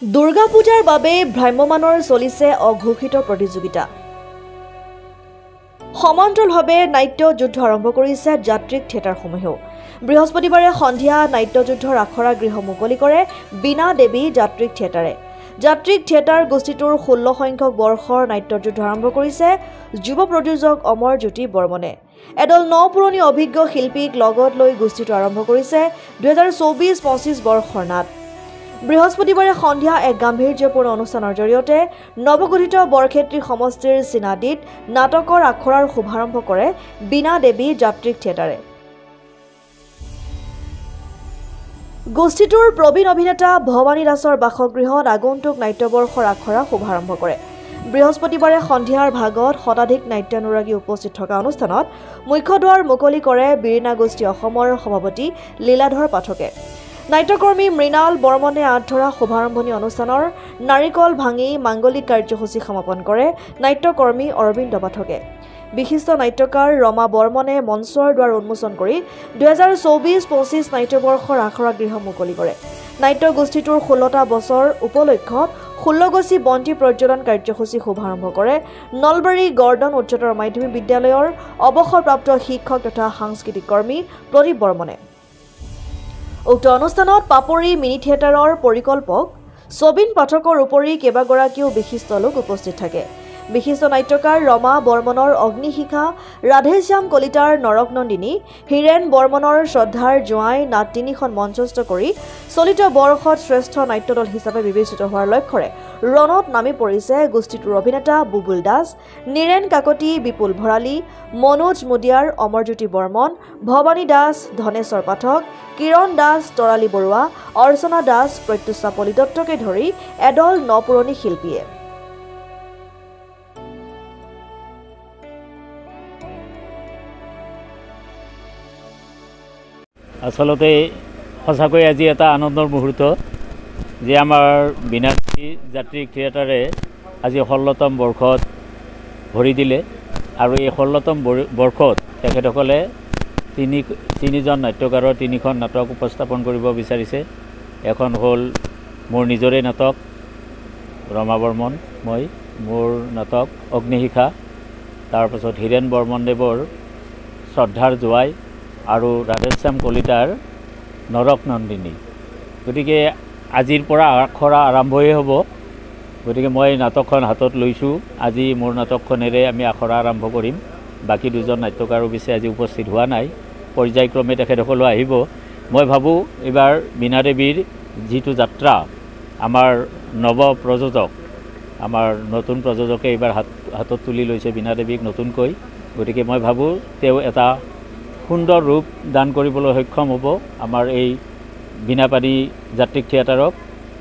দুৰ্গা পূজাৰ বাবে ভ্ৰাম্যমানৰ চলিছে অঘোষিত প্ৰতিযোগিতা। সমান্তৰালভাৱে নাট্য যুদ্ধ আৰম্ভ কৰিছে যাত্ৰিক থিয়েটাৰসমূহেও। বৃহস্পতিবাৰে সন্ধিয়া নাট্য যুদ্ধৰ আখৰা গৃহ মুকলি কৰে বীণা দেৱী যাত্ৰিক থিয়েটাৰে। যাত্ৰিক থিয়েটাৰ গোষ্ঠীটোৰ 16 সংখ্যক বৰ্ষৰ নাট্য যুদ্ধ আৰম্ভ কৰিছে যুৱ প্ৰযোজক অমৰজ্যোতি বৰ্মনে। এডল নপুৰণি অভিজ্ঞ শিল্পীক লগত লৈ গোষ্ঠীটো আৰম্ভ কৰিছে 2024-25 বৰ্ষৰ নাট। বৃহস্পতিবাৰে সন্ধিয়া এক গাম্ভীৰ্যপূৰ্ণ অনুষ্ঠানৰ জৰিয়তে নৱগঠিত বৰক্ষেত্ৰী সমষ্টিৰ চিনাদিত নাটকৰ আখৰাৰ শুভাৰম্ভ কৰে বীণা দেৱী যাত্ৰিক থিয়েটাৰে। গোষ্ঠীটোৰ প্ৰবীণ অভিনেতা ভৱানী দাসৰ বাসগৃহত আগন্তুক নাট্যবৰ্ষৰ আখৰা শুভাৰম্ভ কৰে। বৃহস্পতিবাৰে সন্ধিয়াৰ ভাগত শতাধিক নাট্যানুৰাগী উপস্থিত থকা অনুষ্ঠানত মুখ্য দুৱাৰ মুকলি কৰে বীৰিনা গোষ্ঠী অসমৰ সভাপতি লীলাধৰ পাঠকে। নাট্যকৰ্মী মৃণাল বৰ্মনে আঁতধৰা শুভাৰম্ভণি অনুষ্ঠানৰ নাৰিকল ভাঙি মাংগলিক কাৰ্যসূচী সমাপন কৰে নাট্যকৰ্মী অৰবিন্দ পাঠকে। বিশিষ্ট নাট্যকাৰ ৰমা বৰ্মনে মঞ্চৰ দুৱাৰ উন্মোচন কৰি 2024-25 নাট্যবৰ্ষৰ আখৰা গৃহ মুকলি কৰে। নাট্য গোষ্ঠীটোৰ 16টা বছৰ উপলক্ষত 16 গছি বন্তি প্ৰজ্বলন কাৰ্যসূচী শুভাৰম্ভ কৰে নলবাৰী গৰ্ডন উচ্চতৰ মাধ্যমিক বিদ্যালয়ৰ অৱসৰপ্ৰাপ্ত শিক্ষক তথা সাংস্কৃতিক কৰ্মী প্ৰদীপ বৰ্মনে। উক্ত অনুষ্ঠানত পাপৰি মিনি থিয়েটাৰৰ পৰিকল্পক ছবিন পাঠকৰ উপৰি কেইবাগৰাকীও বিশিষ্ট লোক উপস্থিত থাকে। বিশিষ্ট নাট্যকাৰ ৰমা বৰ্মনৰ অগ্নিশিখা, ৰাধেশ্যাম কলিতাৰ নৰক নন্দিনী, হীৰেণ বৰ্মনৰ শ্ৰদ্ধাৰ জোঁৱাই নাট 3খন মঞ্চস্থ কৰি চলিত বৰ্ষত শ্ৰেষ্ঠ নাট্যদল হিচাপে বিবেচিত হোৱাৰ লক্ষ্যৰে ৰণত নামি পৰিছে গোষ্ঠীটোৰ অভিনেতা বুবুল দাস, নীৰেণ কাকতি, বিপুল ভৰালী, মনোজ মুদিয়াৰ, অমৰজ্যোতি বৰ্মন, ভৱানী দাস, ধনেশ্বৰ পাঠক, কিৰণ দাস, তৰালী বৰুৱা, অৰ্চনা দাস, প্ৰত্যুষা পলিদত্তকে ধৰি এডল নপুৰণি শিল্পীয়ে। আচলতে সঁচাকৈ আজি এটা আনন্দৰ মুহূৰ্ত যে আমাৰ বীণা যাত্ৰিক থিয়েটাৰে আজি 16তম বৰ্ষত ভৰি দিলে আৰু এই 16তম বৰ্ষত তেখেতসকলে তিনিজন নাট্যকাৰৰ 3খন নাটক উপস্থাপন কৰিব বিচাৰিছে। এখন হ'ল মোৰ নিজৰে নাটক ৰমা বৰ্মন মোৰ নাটক অগ্নিশিখা, তাৰপাছত হীৰেণ বৰ্মনদেৱৰ শ্ৰদ্ধাৰ জোঁৱাই আৰু ৰাধেশ্যাম কলিতাৰ নৰক নন্দিনী। গতিকে আজিৰ পৰা আখৰা আৰম্ভই হ'ব। গতিকে মই নাটকখন হাতত লৈছোঁ। আজি মোৰ নাটকখনেৰে আমি আখৰা আৰম্ভ কৰিম। বাকী দুজন নাট্যকাৰ অৱশ্যে আজি উপস্থিত হোৱা নাই, পৰ্যায়ক্ৰমে তেখেতসকলো আহিব। মই ভাবোঁ এইবাৰ বীণা দেৱীৰ যিটো যাত্ৰা, আমাৰ নৱ প্ৰযোজক, আমাৰ নতুন প্ৰযোজকে এইবাৰ হাতত তুলি লৈছে বীণা দেৱীক নতুনকৈ। গতিকে মই ভাবোঁ তেওঁ এটা সুন্দৰ ৰূপ দান কৰিবলৈ সক্ষম হ'ব আমাৰ এই বীণাপানী যাত্ৰিক থিয়েটাৰক।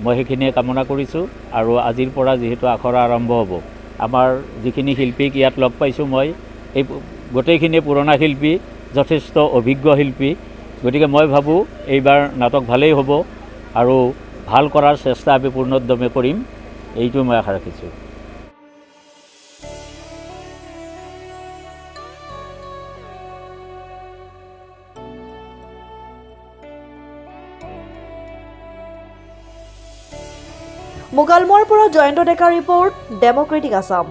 মই সেইখিনিয়ে কামনা কৰিছোঁ। আৰু আজিৰ পৰা যিহেতু আখৰা আৰম্ভ হ'ব, আমাৰ যিখিনি শিল্পীক ইয়াত লগ পাইছোঁ মই, এই গোটেইখিনি পুৰণা শিল্পী, যথেষ্ট অভিজ্ঞ শিল্পী। গতিকে মই ভাবোঁ এইবাৰ নাটক ভালেই হ'ব আৰু ভাল কৰাৰ চেষ্টা আমি পূৰ্ণোদ্যমে কৰিম, এইটো মই আশা ৰাখিছোঁ। মুকালমৰ পৰা জয়ন্ত ডেকাৰ ৰিপৰ্ট, ডেমক্ৰেটিক আছাম।